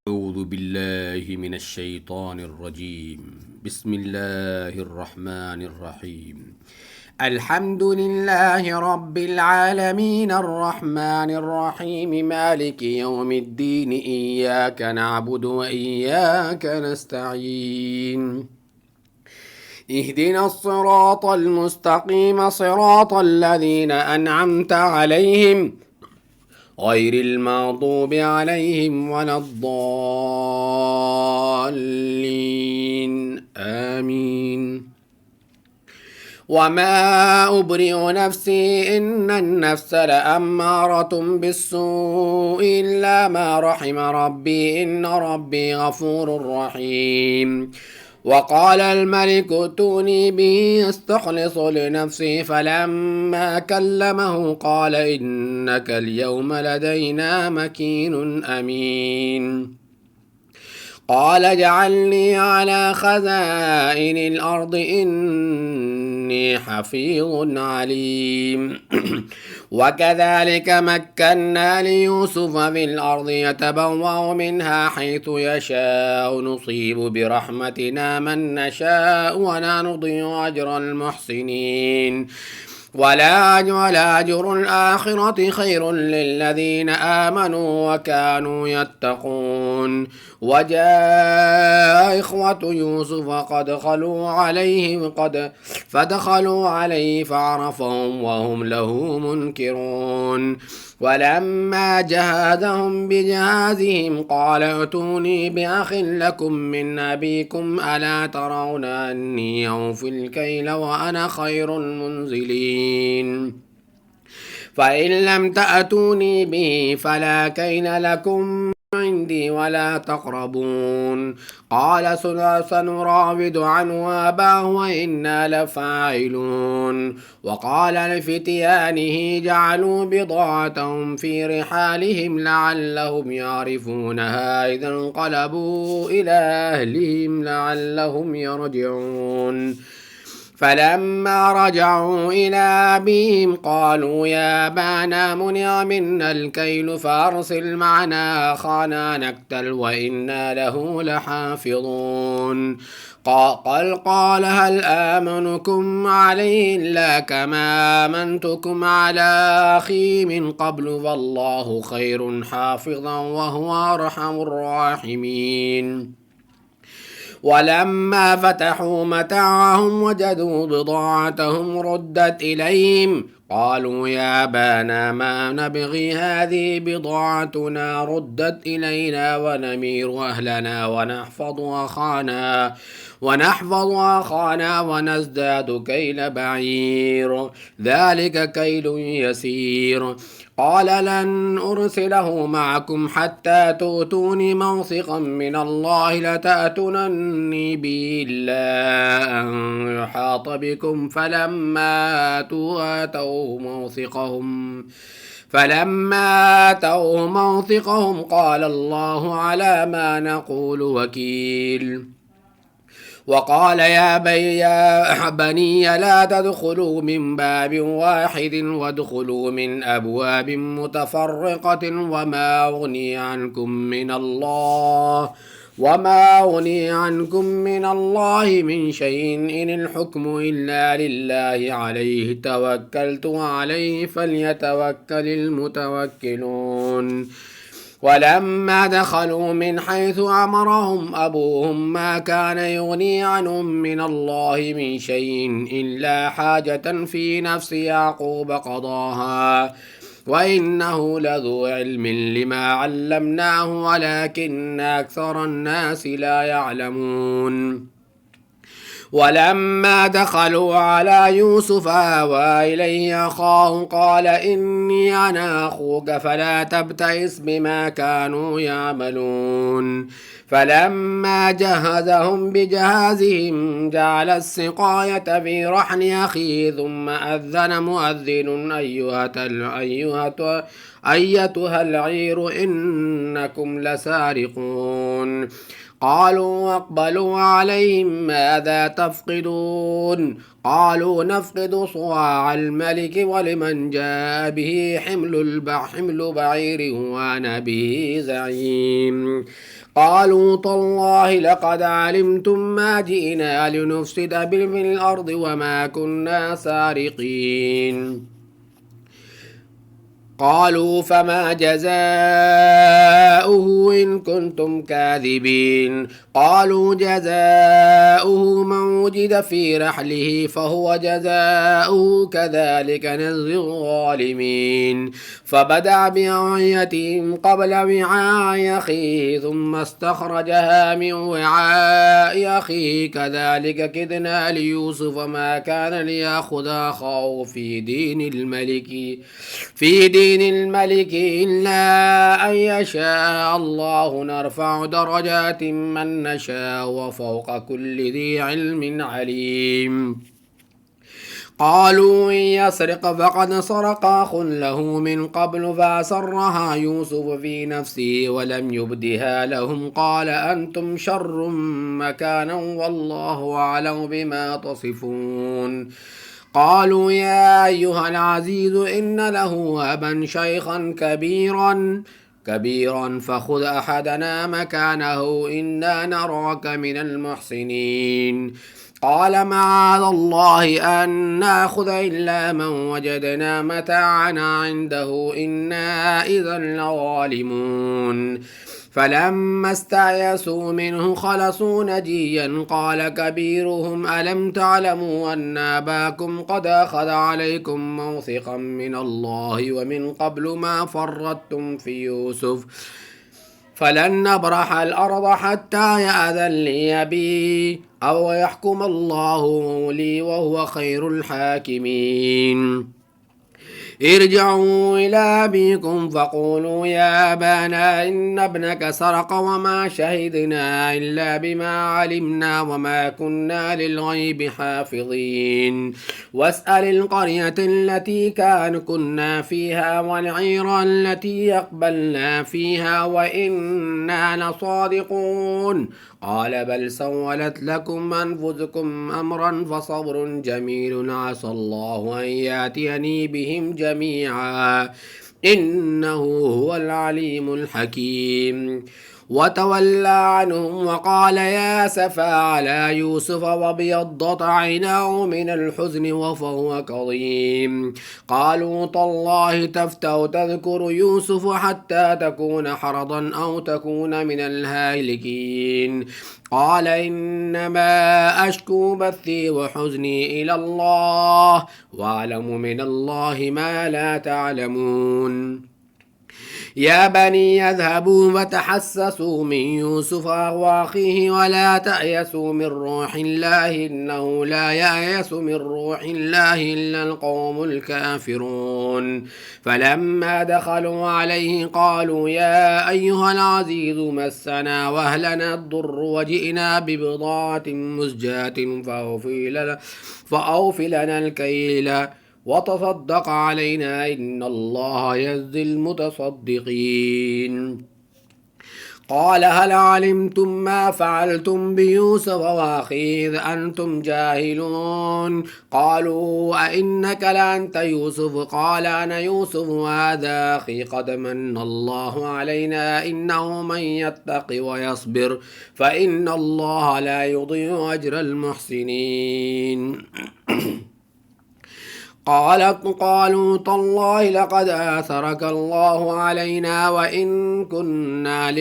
أعوذ بالله من الشيطان الرجيم. بسم الله الرحمن الرحيم. الحمد لله رب العالمين الرحمن الرحيم مالك يوم الدين إياك نعبد وإياك نستعين اهدنا الصراط المستقيم صراط الذين أنعمت عليهم غير المغضوب عليهم ولا الضالين آمين. وما أبرئ نفسي إن النفس لأمارة بالسوء إلا ما رحم ربي إن ربي غفور رحيم. وقال الملك ائتوني به استخلص لنفسي فلما كلمه قال إنك اليوم لدينا مكين أمين. قال اجعلني على خزائن الأرض إني حفيظ عليم. وكذلك مكنا ليوسف في الأرض يتبوأ منها حيث يشاء نصيب برحمتنا من نشاء ولا نضيع أجر المحسنين. ولا أجر الآخرة خير للذين آمنوا وكانوا يتقون. وجاء إخوة يوسف فدخلوا عليه فعرفهم وهم له منكرون. ولما جهزهم بجهازهم قال ائتوني بأخ لكم من أبيكم ألا ترون أني أوفي الكيل وأنا خير المنزلين. فإن لم تأتوني به فلا كيل لكم عندي ولا تقربون. قال سنراود عنه أباه وإنا لفاعلون. وقال لفتيانه جعلوا بضاعتهم في رحالهم لعلهم يعرفونها إذا انقلبوا إلى أهلهم لعلهم يرجعون. فلما رجعوا إلى أبيهم قالوا يا أبانا منع منا الكيل فأرسل معنا أخانا نكتل وإنا له لحافظون. قال هل آمنكم عليه إلا كما آمنتكم على أخي من قبل والله خير حافظا وهو أرحم الراحمين. ولما فتحوا متاعهم وجدوا بضاعتهم ردت إليهم قالوا يا أبانا ما نبغي هذه بضاعتنا ردت إلينا ونمير أهلنا ونحفظ أخانا ونزداد كيل بعير ذلك كيل يسير. قال لن أرسله معكم حتى تؤتوني موثقا من الله لتأتونني به إلا أن يحاط بكم فلما آتوه موثقهم قال الله على ما نقول وكيل. وقال يا بني لا تدخلوا من باب واحد وادخلوا من أبواب متفرقة وما أغني عنكم من الله من شيء إن الحكم إلا لله عليه توكلت وعليه فليتوكل المتوكلون. ولما دخلوا من حيث أمرهم أبوهم ما كان يغني عنهم من الله من شيء إلا حاجة في نفس يعقوب قضاها وإنه لذو علم لما علمناه ولكن أكثر الناس لا يعلمون. ولما دخلوا على يوسف آوى إليه أخاه قال إني أنا أخوك فلا تبتئس بما كانوا يعملون. فلما جهزهم بجهازهم جعل السقاية في رحل أخيه ثم أذن مؤذن أيتها العير إنكم لسارقون. قالوا واقبلوا عليهم ماذا تفقدون قالوا نفقد صواع الملك ولمن جاء به حمل بعير وأنا به زعيم. قالوا تالله لقد علمتم ما جئنا لنفسد في الأرض وما كنا سارقين. قالوا فما جزاؤه إن كنتم كاذبين. قالوا جزاؤه من وجد في رحله فهو جزاؤه كذلك نجزي الظالمين. فبدأ بأوعيتهم قبل وعاء أخيه ثم استخرجها من وعاء أخيه كذلك كدنا ليوسف ما كان ليأخذ أخاه في دين الملك إلا أن يشاء الله نرفع درجات من نشاء وفوق كل ذي علم عليم. قالوا إن يسرق فقد سرق أخ له من قبل فأسرها يوسف في نفسه ولم يبدها لهم قال أنتم شر مكانا والله أعلم بما تصفون. قالوا يا أيها العزيز إن له أبا شيخا كبيرا فخذ أحدنا مكانه إنا نراك من المحسنين. قال معاذ الله أن نأخذ إلا من وجدنا متاعنا عنده إنا إذا لظالمون. فلما استيئسوا منه خلصوا نجيا قال كبيرهم ألم تعلموا أن أباكم قد أخذ عليكم موثقا من الله ومن قبل ما فرطتم في يوسف فلن نبرح الأرض حتى يأذن لي أبي أو يحكم الله لي وهو خير الحاكمين. ارجعوا إلى أبيكم فقولوا يا أبانا إن ابنك سرق وما شهدنا إلا بما علمنا وما كنا للغيب حافظين. واسأل القرية التي كنا فيها والعير التي أقبلنا فيها وإنا لصادقون. قال بل سولت لكم أنفسكم أمرا فصبر جميل عسى الله أن يأتيني بهم جميعا إنه هو العليم الحكيم. وتولى عنهم وقال يا أسفا على يوسف وابيضت عيناه من الحزن وفهو كظيم. قالوا تالله تفتأ تذكر يوسف حتى تكون حرضا أو تكون من الهالكين. قال إنما أشكو بثي وحزني إلى الله وأعلم من الله ما لا تعلمون. يا بني يذهبوا وتحسسوا من يوسف وأخيه ولا تأيسوا من روح الله إنه لا يأيس من روح الله إلا القوم الكافرون. فلما دخلوا عليه قالوا يا أيها العزيز مسنا وأهلنا الضر وجئنا ببضاعة مزجاة فأوف لنا الكيل وتصدق علينا إن الله يجزي المتصدقين. قال هل علمتم ما فعلتم بيوسف وأخيه إذ أنتم جاهلون. قالوا أئنك لأنت يوسف قال أنا يوسف وهذا أخي قد من الله علينا إنه من يتق ويصبر فإن الله لا يضيع أجر المحسنين. قالوا تالله لقد آثرك الله علينا وإن كنا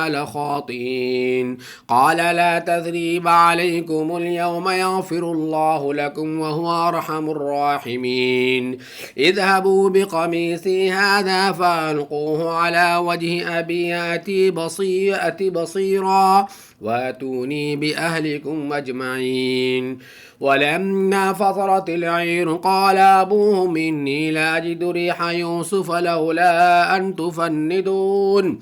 لخاطئين. قال لا تثريب عليكم اليوم يغفر الله لكم وهو أرحم الراحمين. اذهبوا بقميصي هذا فألقوه على وجه أبي يأتي بصيرا واتوني بأهلكم أجمعين. ولما فطرت العير قال أبوهم إني لأجد ريح يوسف لولا أن تفندون.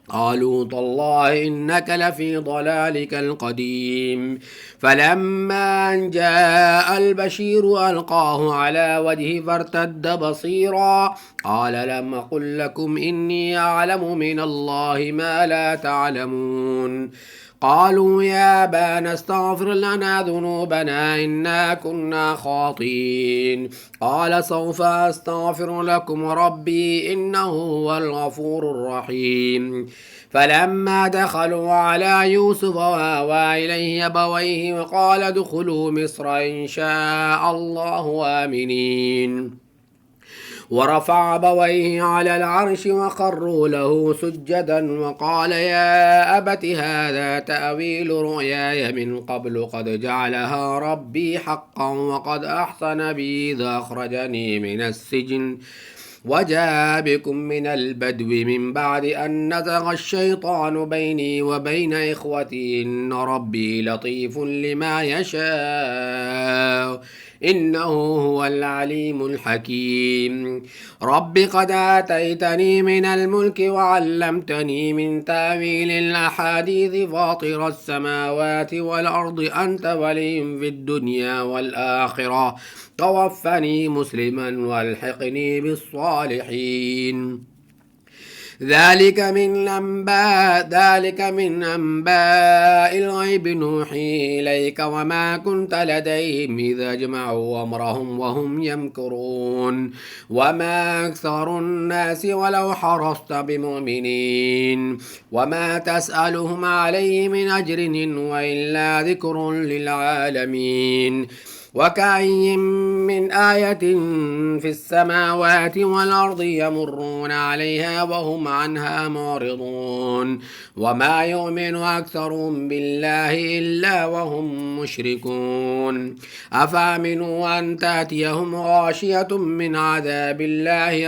قالوا تالله إنك لفي ضلالك القديم. فلما أن جاء البشير ألقاه على وجهه فارتد بصيرا قال لم أقل لكم إني أعلم من الله ما لا تعلمون. قالوا يا أبانا استغفر لنا ذنوبنا إنا كنا خاطئين قال سوف أستغفر لكم ربي إنه هو الغفور الرحيم فلما دخلوا على يوسف وآوى إليه أبويه وقال ادخلوا مصر إن شاء الله آمنين ورفع أبويه على العرش وخروا له سجدا وقال يا أبت هذا تأويل رؤياي من قبل قد جعلها ربي حقا وقد أحسن بي إذ أخرجني من السجن وجاء بكم من البدو من بعد أن نزغ الشيطان بيني وبين إخوتي إن ربي لطيف لما يشاء إنه هو العليم الحكيم رب قد آتيتني من الملك وعلمتني من تأويل الأحاديث فاطر السماوات والأرض أنت ولي في الدنيا والآخرة توفني مسلما والحقني بالصالحين ذلك من أنباء الغيب نوحي إليك وما كنت لديهم إذا أجمعوا أمرهم وهم يمكرون وما أكثر الناس ولو حرصت بمؤمنين وما تسألهم عليه من أجر إن وإلا ذكر للعالمين وكأي من آية في السماوات والأرض يمرون عليها وهم عنها معرضون وما يؤمن أكثرهم بالله إلا وهم مشركون أفأمنوا أن تأتيهم غاشية من عذاب الله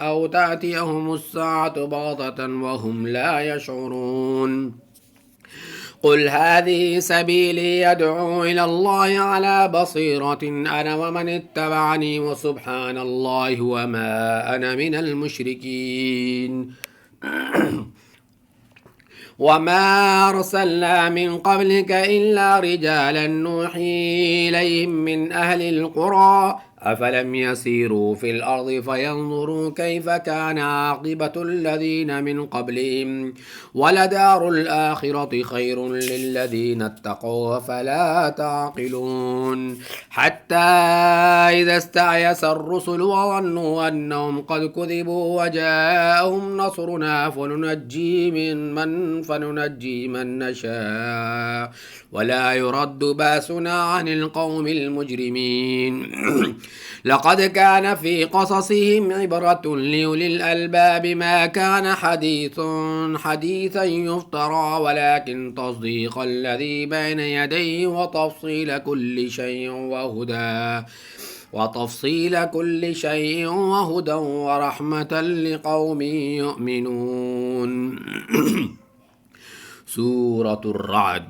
أو تأتيهم الساعة بغتة وهم لا يشعرون قل هذه سبيلي يدعو إلى الله على بصيرة أنا ومن اتبعني وسبحان الله وما أنا من المشركين وما أرسلنا من قبلك إلا رجالا نوحي إليهم من أهل القرى أفلم يسيروا في الأرض فينظروا كيف كان عاقبة الذين من قبلهم ولدار الآخرة خير للذين اتقوا فلا تعقلون حتى إذا استعيس الرسل وظنوا أنهم قد كذبوا وجاءهم نصرنا فننجي من نشاء ولا يرد باسنا عن القوم المجرمين لقد كان في قصصهم عبرة لأولي الألباب ما كان حديثا يفترى ولكن تصديق الذي بين يديه وتفصيل كل شيء وهدى ورحمة لقوم يؤمنون سورة الرعد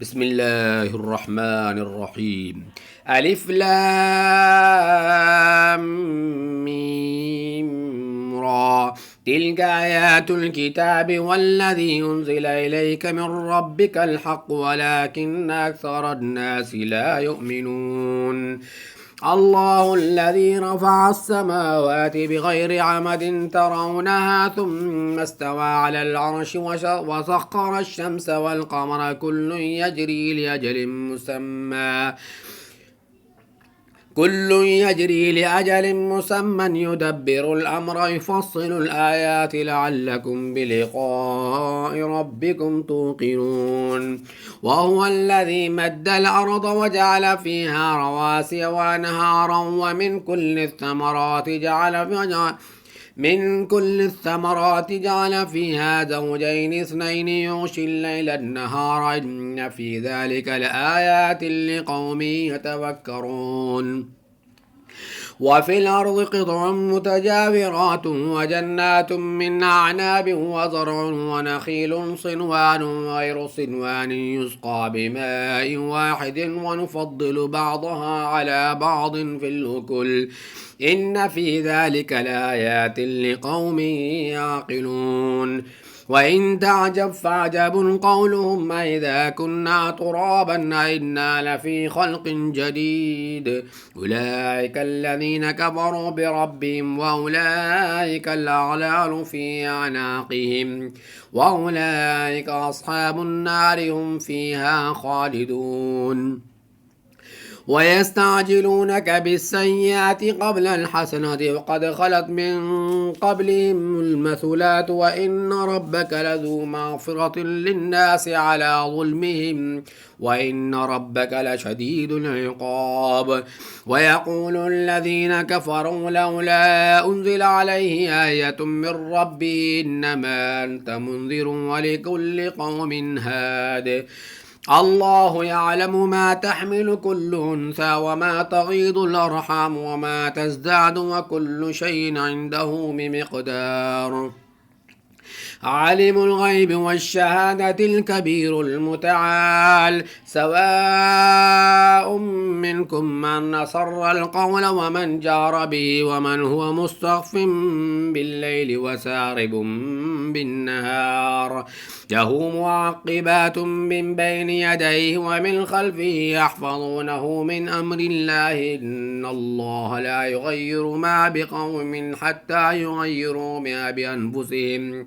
بسم الله الرحمن الرحيم ألف لام ميم را تلك آيات الكتاب والذي أنزل إليك من ربك الحق ولكن أكثر الناس لا يؤمنون الله الذي رفع السماوات بغير عمد ترونها ثم استوى على العرش وسخر الشمس والقمر كل يجري لأجل مسمى يدبر الأمر يفصل الآيات لعلكم بلقاء ربكم توقنون وهو الذي مد الأرض وجعل فيها رواسي وأنهارا ومن كل الثمرات جعل فيها زوجين اثنين يغشي الليل النهار إن في ذلك لآيات لقوم يتفكرون وفي الأرض قطع متجاورات وجنات من أعناب وزرع ونخيل صنوان غير صنوان يسقى بماء واحد ونفضل بعضها على بعض في الأكل إن في ذلك لآيات لقوم يعقلون وإن تعجب فعجب قولهم أإذا كنا ترابا أإنا لفي خلق جديد أولئك الذين كفروا بربهم وأولئك الأغلال في أعناقهم وأولئك أصحاب النار هم فيها خالدون ويستعجلونك بالسيئات قبل الحسنة وقد خلت من قبلهم المثلات وإن ربك لذو مغفرة للناس على ظلمهم وإن ربك لشديد العقاب ويقول الذين كفروا لولا أنزل عليه آية من ربه إنما أنت منذر ولكل قوم هاد الله يعلم ما تحمل كل أنثى وما تغيض الأرحام وما تزداد وكل شيء عنده بمقدار عالم الغيب والشهادة الكبير المتعال سواء منكم من أسر القول ومن جار به ومن هو مستخف بالليل وسارب بالنهار له معقبات من بين يديه ومن خلفه يحفظونه من أمر الله إن الله لا يغير ما بقوم حتى يغيروا ما بأنفسهم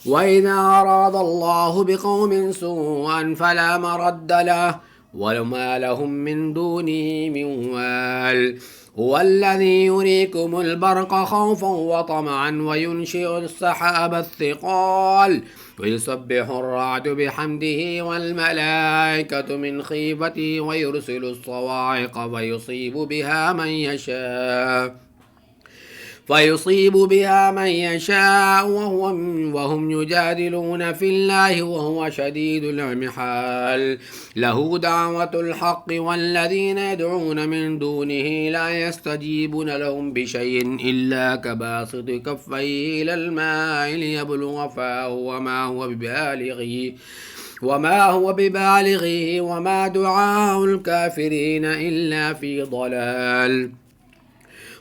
وإذا أراد الله بقوم سوءا فلا مرد له وما لهم من دونه من وال هو الذي يريكم البرق خوفا وطمعا وينشئ السحاب الثقال ويسبح الرعد بحمده والملائكة من خيفته ويرسل الصواعق فيصيب بها من يشاء وهم يجادلون في الله وهو شديد المحال له دعوة الحق والذين يدعون من دونه لا يستجيبون لهم بشيء إلا كباسط كفيه إلى الماء ليبلغ فاه وما هو ببالغه وما دعاء الكافرين إلا في ضلال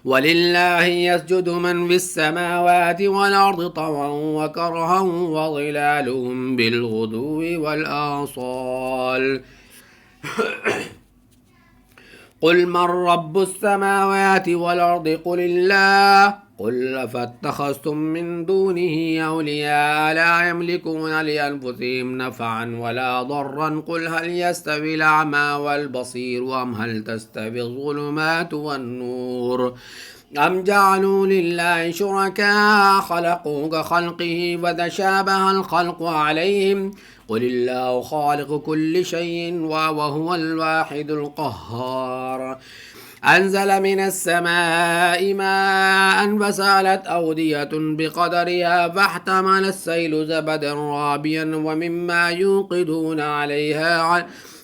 ولله يسجد من في السماوات والأرض طوعا وكرها وظلالهم بالغدو والآصال قل من رب السماوات والأرض قل الله قل فاتخذتم من دونه أولياء لا يملكون لأنفسهم نفعا ولا ضرا قل هل يستوي الأعمى والبصير أم هل تستوي الظلمات والنور أم جعلوا لله شركاء خلقوا كخلقه فتشابه الخلق عليهم قل الله خالق كل شيء وهو الواحد القهار أنزل من السماء ماء فسالت أودية بقدرها فاحتمل السيل زبدا رابيا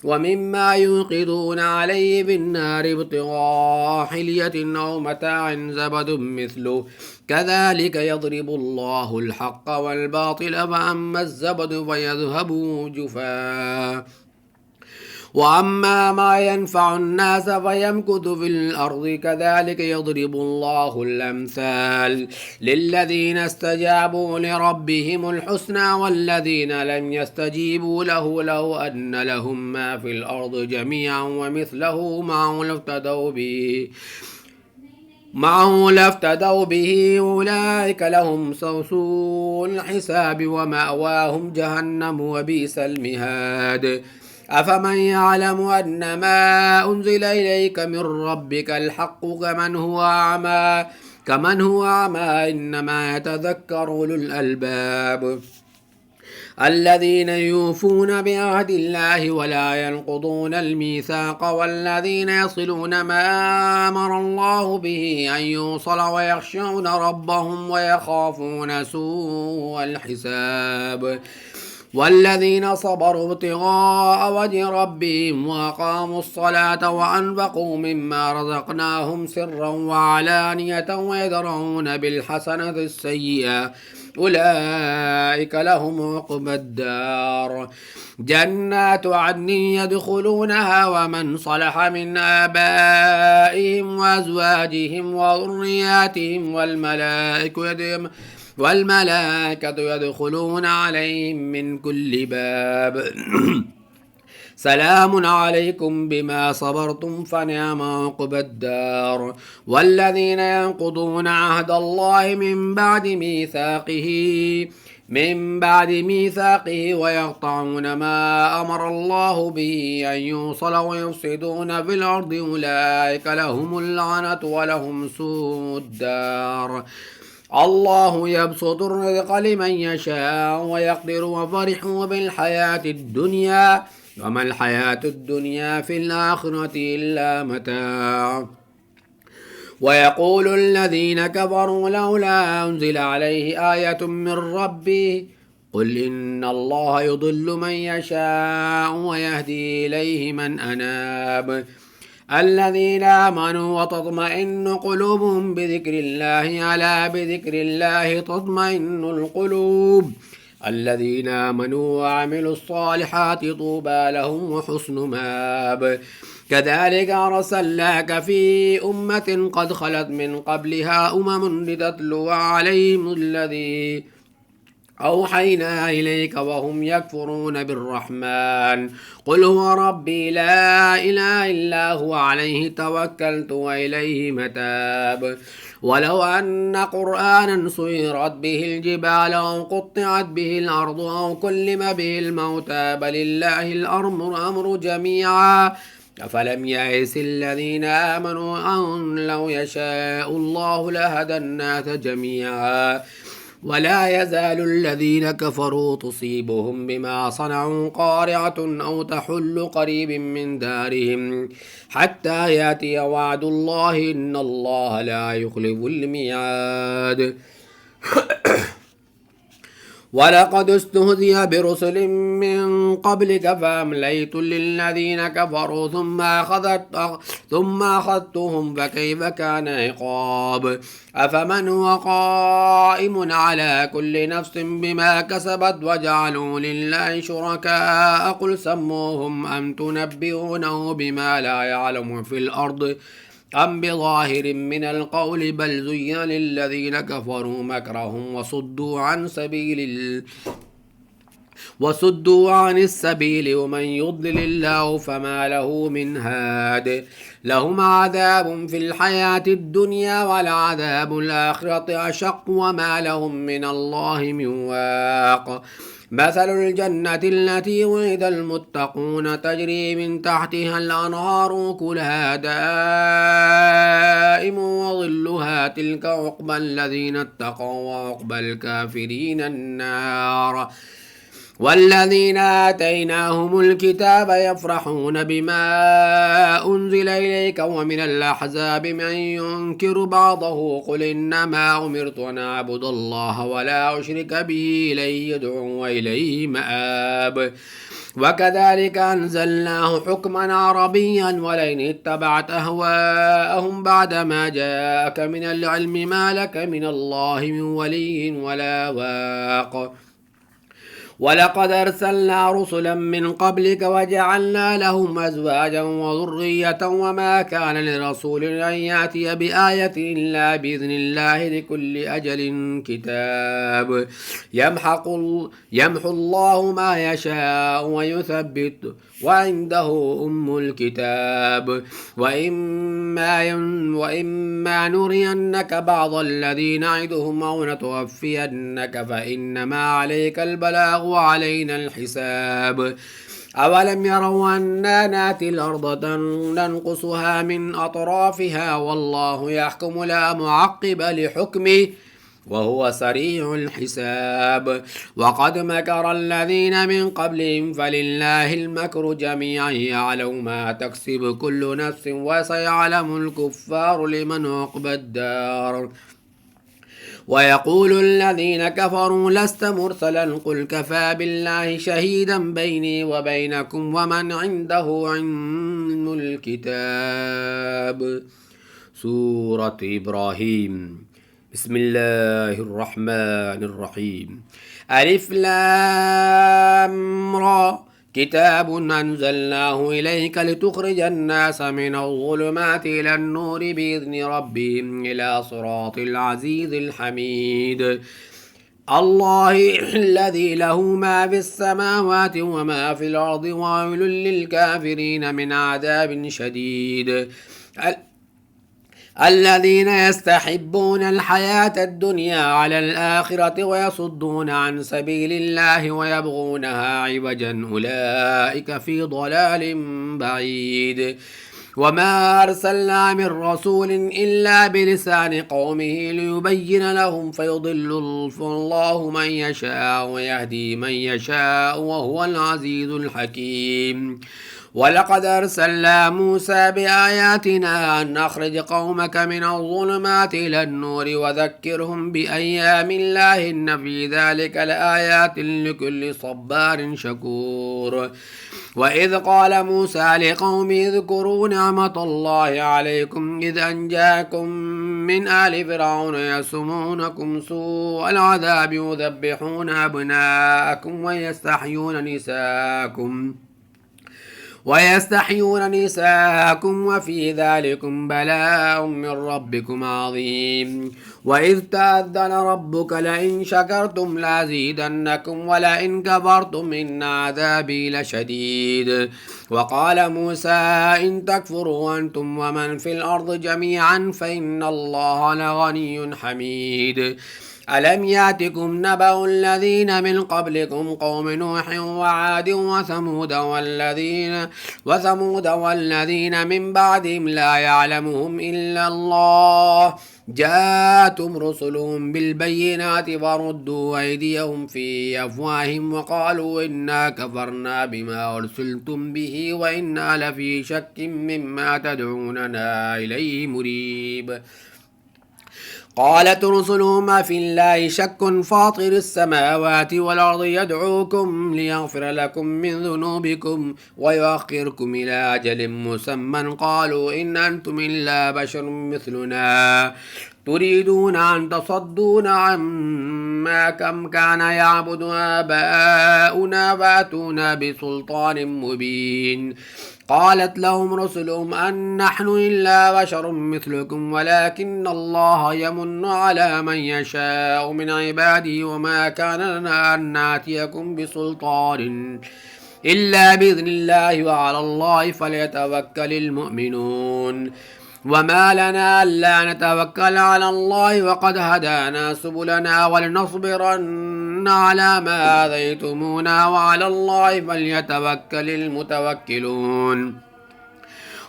ومما يوقدون عليه بالنار ابتغاء حلية أو متاع زبد مثله كذلك يضرب الله الحق والباطل فأما الزبد فيذهب جفاء وأما ما ينفع الناس فيمكث في الأرض كذلك يضرب الله الأمثال للذين استجابوا لربهم الحسنى والذين لم يستجيبوا له لو أن لهم ما في الأرض جميعا ومثله معه لافتدوا به أولئك لهم سوء الحساب ومأواهم جهنم وبئس المهاد أفمن يعلم أن ما أنزل إليك من ربك الحق كمن هو أعمى إنما يتذكر أولو الألباب الذين يوفون بعهد الله ولا ينقضون الميثاق والذين يصلون ما أمر الله به أن يوصل ويخشون ربهم ويخافون سوء الحساب والذين صبروا ابتغاء وجه ربهم وأقاموا الصلاة وأنفقوا مما رزقناهم سرا وعلانية ويدرؤون بالحسنة السيئة أولئك لهم عقبى الدار جنات عدن يدخلونها ومن صلح من آبائهم وأزواجهم وذرياتهم والملائكة يدخلون عليهم من كل باب سلام عليكم بما صبرتم فنعم عقبى الدار. والذين ينقضون عهد الله من بعد ميثاقه ويقطعون ما أمر الله به أن يوصل ويفسدون في الأرض أولئك لهم اللعنة ولهم سوء الدار. الله يبسط الرزق لمن يشاء ويقدر وفرحوا بالحياة الدنيا وما الحياة الدنيا في الآخرة إلا متاع. ويقول الذين كفروا لولا أنزل عليه آية من ربه قل إن الله يضل من يشاء ويهدي إليه من أناب. الذين آمنوا وتطمئن قلوبهم بذكر الله ألا بذكر الله تطمئن القلوب. الذين آمنوا وعملوا الصالحات طوبى لهم وحسن مآب. كذلك أرسلناك في أمة قد خلت من قبلها لتتلو عليهم الذي أوحينا إليك وهم يكفرون بالرحمن قل هو ربي لا إله إلا هو عليه توكلت وإليه متاب. ولو أن قرآنا سيرت به الجبال أو قطعت به الأرض أو كلم به الموتى بل الله الأمر جميعا أفلم يئس الذين آمنوا أن لو يشاء الله لهدى الناس جميعا. ولا يزال الذين كفروا تصيبهم بما صنعوا قارعة أو تحل قريب من دارهم حتى يأتي وعد الله إن الله لا يخلف الميعاد. ولقد استهزئ برسل من قبلك فأمليت للذين كفروا ثم أخذتهم فكيف كان عقاب. أفمن هو قائم على كل نفس بما كسبت وجعلوا لله شركاء قل سموهم أم تنبئونه بما لا يعلم في الأرض أم بظاهر من القول بل زين للذين كفروا مكرهم وصدوا عن السبيل ومن يضلل الله فما له من هاد. لهم عذاب في الحياة الدنيا والعذاب الآخرة أشق وما لهم من الله من واق. مثل الجنة التي وعد المتقون تجري من تحتها الأنهار كلها دائم وظلها تلك عقبى الذين اتقوا وعقبى الكافرين النار. والذين آتيناهم الكتاب يفرحون بما أنزل إليك ومن الأحزاب من ينكر بعضه قل إنما أمرت أن أعبد الله ولا أشرك به إليه يدعو وإليه مآب. وكذلك أنزلناه حكما عربيا ولئن اتبعت أهواءهم بعدما جاءك من العلم ما لك من الله من ولي ولا واق. ولقد أرسلنا رسلا من قبلك وجعلنا لهم أزواجا وذرية وما كان لرسول أن يأتي بآية إلا بإذن الله لكل أجل كتاب. يمحو الله ما يشاء ويثبت وعنده أم الكتاب. وإما نرينك بعض الذي نعدهم أو نتوفينك فإنما عليك البلاغ وعلينا الحساب. أولم يروا أنا ناتي الأرض ننقصها من أطرافها والله يحكم لا معقب لحكمه وهو سريع الحساب. وقد مكر الذين من قبلهم فلله المكر جميعا يعلم ما تكسب كل نفس وسيعلم الكفار لمن عقبى الدار. ويقول الذين كفروا لست مرسلا قل كفى بالله شهيدا بيني وبينكم ومن عنده علم الكتاب. سورة إبراهيم. بسم الله الرحمن الرحيم. ألف لام را كتاب أنزلناه إليك لتخرج الناس من الظلمات إلى النور بإذن ربهم إلى صراط العزيز الحميد. الله الذي له ما في السماوات وما في الأرض وويل للكافرين من عذاب شديد الذين يستحبون الحياة الدنيا على الآخرة ويصدون عن سبيل الله ويبغونها عوجا أولئك في ضلال بعيد وما أرسلنا من رسول إلا بلسان قومه ليبين لهم فيضل الله من يشاء ويهدي من يشاء وهو العزيز الحكيم ولقد أرسلنا موسى بآياتنا أن أخرج قومك من الظلمات إلى النور وذكرهم بأيام الله إن في ذلك لآيات لكل صبار شكور وإذ قال موسى لقومه اذكروا نعمة الله عليكم إذ أنجاكم من آل فرعون يسومونكم سوء العذاب يذبحون أبناءكم ويستحيون نساءكم وفي ذلكم بلاء من ربكم عظيم وإذ تأذن ربك لئن شكرتم لأزيدنكم ولئن كفرتم إن عذابي لشديد وقال موسى إن تكفروا أنتم ومن في الأرض جميعا فإن الله لغني حميد ألم يأتكم نبأ الذين من قبلكم قوم نوح وعاد وثمود والذين من بعدهم لا يعلمهم إلا الله جاءتهم رسلهم بالبينات فردوا أيديهم في أفواههم وقالوا إنا كفرنا بما أرسلتم به وإنا لفي شك مما تدعوننا إليه مريب قالت رسلهم في الله شك فاطر السماوات والأرض يدعوكم ليغفر لكم من ذنوبكم ويؤخركم إلى أجل مسمى قالوا إن أنتم إلا بشر مثلنا تريدون أن تصدونا عما كان يعبد آباؤنا فأتونا بسلطان مبين قالت لهم رسلهم أن نحن إلا بشر مثلكم ولكن الله يمن على من يشاء من عباده وما كان لنا أن نأتيكم بسلطان إلا بإذن الله وعلى الله فليتوكل المؤمنون وما لنا ألا نتوكل على الله وقد هدانا سبلنا ولنصبرن على ما آذيتمونا وعلى الله فليتوكل المتوكلون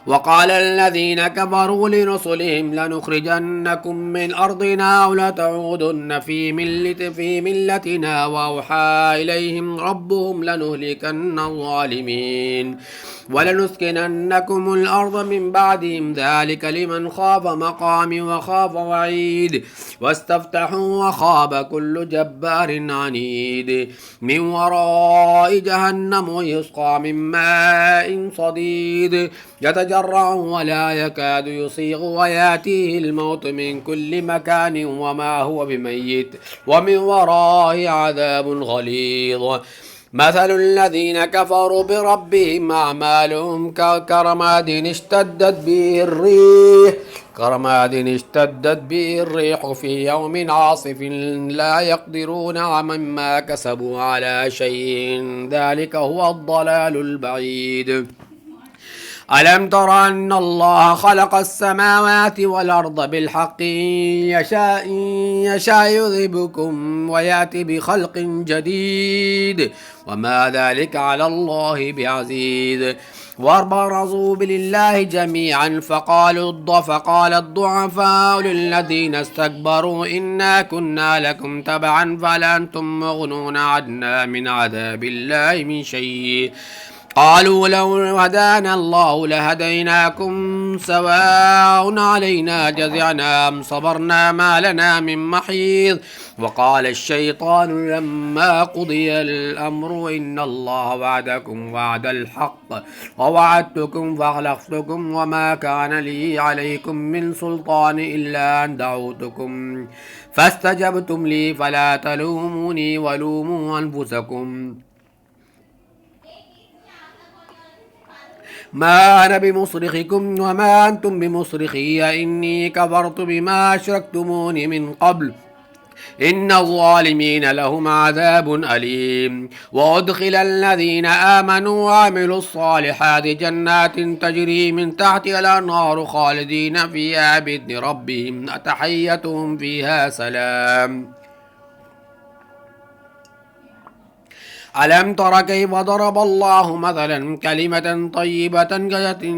وقال الذين كفروا لرسلهم لنخرجنكم من أرضنا أو لتعودن في ملتنا وأوحى إليهم ربهم لنهلكن الظالمين ولنسكننكم الأرض من بعدهم ذلك لمن خاف مقامي وخاف وعيد واستفتحوا وخاب كل جبار عنيد من وراء جهنم يسقى من ماء صديد يتجرع ولا يكاد يصيغ وياتيه الموت من كل مكان وما هو بميت ومن ورائه عذاب غليظ مثل الذين كفروا بربهم أعمالهم كرماد اشتدت به الريح في يوم عاصف لا يقدرون مما كسبوا على شيء ذلك هو الضلال البعيد ألم تر أن الله خلق السماوات والأرض بالحق إن يشاء يذهبكم ويأتي بخلق جديد وما ذلك على الله بعزيز وبرزوا لله جميعا فقال الضعفاء للذين استكبروا إنا كنا لكم تبعا فلا أنتم مغنون عنا من عذاب الله من شيء قالوا لو هدانا الله لهديناكم سواء علينا جزعنا أم صبرنا ما لنا من محيض وقال الشيطان لما قضي الأمر إن الله وعدكم وعد الحق ووعدتكم فأخلفتكم وما كان لي عليكم من سلطان إلا أن دعوتكم فاستجبتم لي فلا تلوموني ولوموا أنفسكم ما أنا بمصرخكم وما أنتم بمصرخي إني كفرت بما أشركتموني من قبل إن الظالمين لهم عذاب أليم. وأدخل الذين آمنوا وعملوا الصالحات جنات تجري من تحتها الأنهار خالدين فيها بإذن ربهم تحيتهم فيها سلام. ألم تر كيف ضرب الله مثلا كلمة طيبة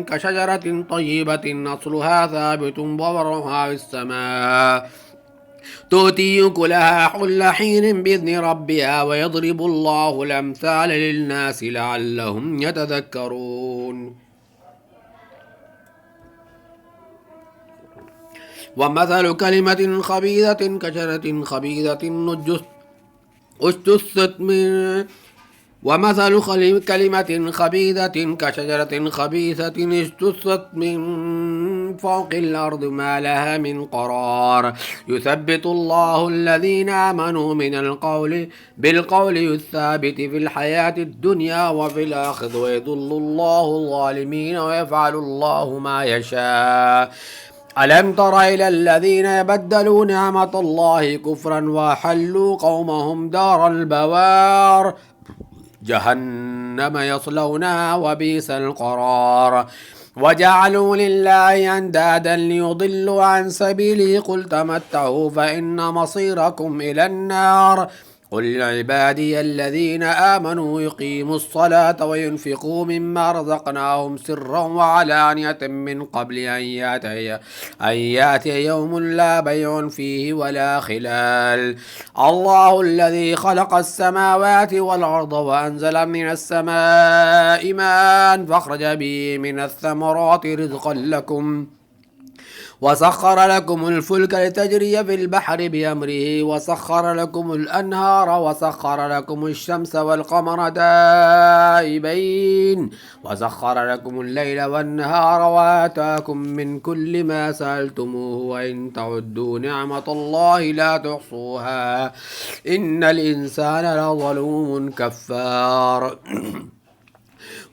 كشجرة طيبة أصلها ثابت وفرعها في السماء تؤتي أكلها كل حين بإذن ربها ويضرب الله الأمثال للناس لعلهم يتذكرون. ومثل كلمة خبيثة كشجرة خبيثة اجتثت من ومثل كلمة خبيثة كشجرة خبيثة اجتثت من فوق الأرض ما لها من قرار يثبت الله الذين آمنوا بالقول الثابت في الحياة الدنيا وفي الآخرة ويضل الله الظالمين ويفعل الله ما يشاء. ألم تر إلى الذين يبدلون نعمة الله كفرا وحلوا قومهم دار البوار جهنم يصلونها وبئس القرار. وجعلوا لله أندادا ليضلوا عن سبيله قل تمتعوا فإن مصيركم إلى النار. قل لعبادي الذين آمنوا يقيموا الصلاة وينفقوا مما رزقناهم سرا وعلانية من قبل أن يأتي يوم لا بيع فيه ولا خلال. الله الذي خلق السماوات والأرض وأنزل من السماء ماء فأخرج به من الثمرات رزقا لكم وسخر لكم الفلك لتجري في البحر بأمره وسخر لكم الأنهار وسخر لكم الشمس والقمر دائبين وسخر لكم الليل والنهار وآتاكم من كل ما سألتموه وإن تعدوا نعمة الله لا تحصوها إن الإنسان لظلوم كفار.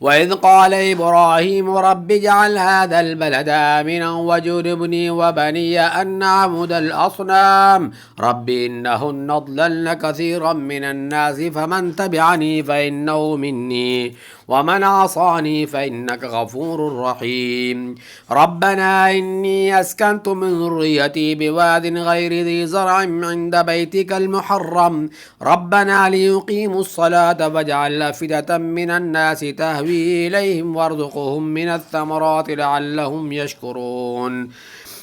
وإذ قال إبراهيم رب اجعل هذا البلد آمنا واجنبني وبني أن نعبد الأصنام رب إنهن أضللن كثيرا من الناس فمن تبعني فإنه مني ومن عصاني فإنك غفور رحيم. ربنا إني أسكنت من ذريتي بواد غير ذي زرع عند بيتك المحرم ربنا ليقيموا الصلاة فاجعل أفئدة من الناس تهوي إليهم وارزقهم من الثمرات لعلهم يشكرون.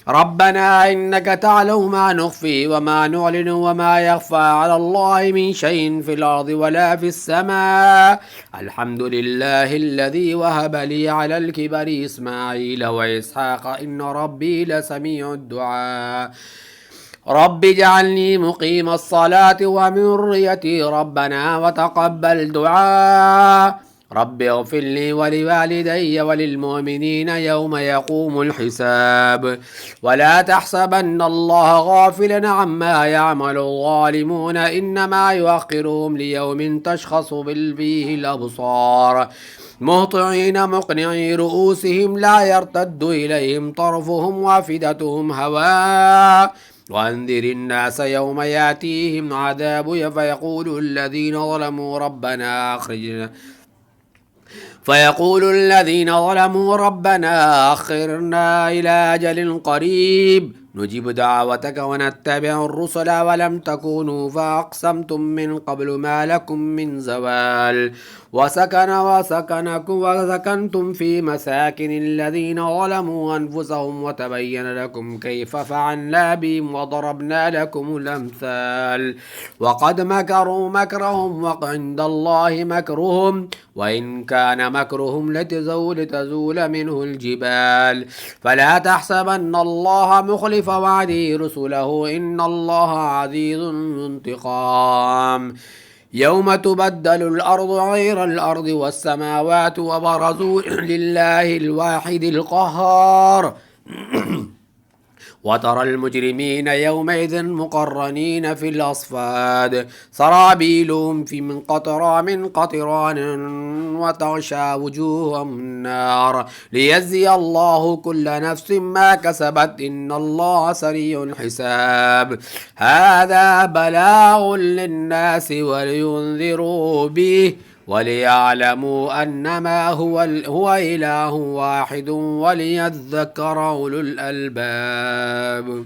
ربنا إنك تعلم ما نخفي وما نعلن وما يخفى على الله من شيء في الأرض ولا في السماء الحمد لله الذي وهب لي على الكبر إسماعيل وإسحاق إن ربي لسميع الدعاء. رب اجعلني مقيم الصلاة ومن ذريتي ربنا وتقبل دعاء. رب اغفر لي ولوالدي وللمؤمنين يوم يقوم الحساب. ولا تحسبن الله غافلا عما يعمل الظالمون إنما يؤخرهم ليوم تشخص فيه الأبصار مهطعين مقنعي رؤوسهم لا يرتد إليهم طرفهم وافدتهم هواء. وأنذر الناس يوم يأتيهم عذاب فيقول الذين ظلموا ربنا أخرنا إلى أجل قريب نجيب دعوتك ونتبع الرسل ولم تكونوا فأقسمتم من قبل ما لكم من زوال. وسكنتم في مساكن الذين ظلموا أنفسهم وتبين لكم كيف فعلنا بهم وضربنا لكم الأمثال. وقد مكروا مكرهم وعند الله مكرهم وإن كان مكرهم لتزول منه الجبال. فلا تحسبن الله مخلف وعده رسله إن الله عزيز ذو انتقام. يوم تبدل الأرض غير الأرض والسماوات وبرزوا لله الواحد القهار وترى المجرمين يومئذ مقرنين في الأصفاد سرابيلهم من قطران وتغشى وجوههم النار ليجزي الله كل نفس ما كسبت إن الله سريع الحساب هذا بلاغ للناس ولينذروا به وليعلموا أنما هو إله واحد وليذكر أولو الألباب.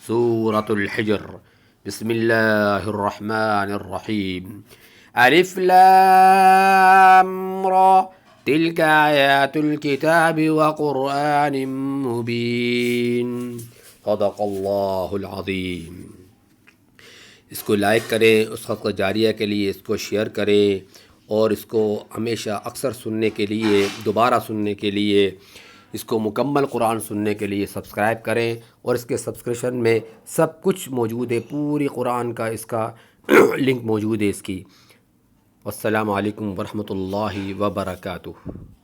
سورة الحجر. بسم الله الرحمن الرحيم. ألف لام را تلك آيات الكتاب وقرآن مبين صدق الله العظيم. इसको लाइक करें, उस खत जारिया के लिए इसको शेयर करें और इसको हमेशा अक्सर सुनने के लिए, दोबारा सुनने के लिए, इसको मुकम्मल कुरान सुनने के लिए सब्सक्राइब करें। और इसके सब्सक्रिप्शन में सब कुछ मौजूद है, पूरी कुरान का इसका लिंक मौजूद है इसकी। अस्सलामु अलैकुम वरहमतुल्लाहि वबरकातुहू।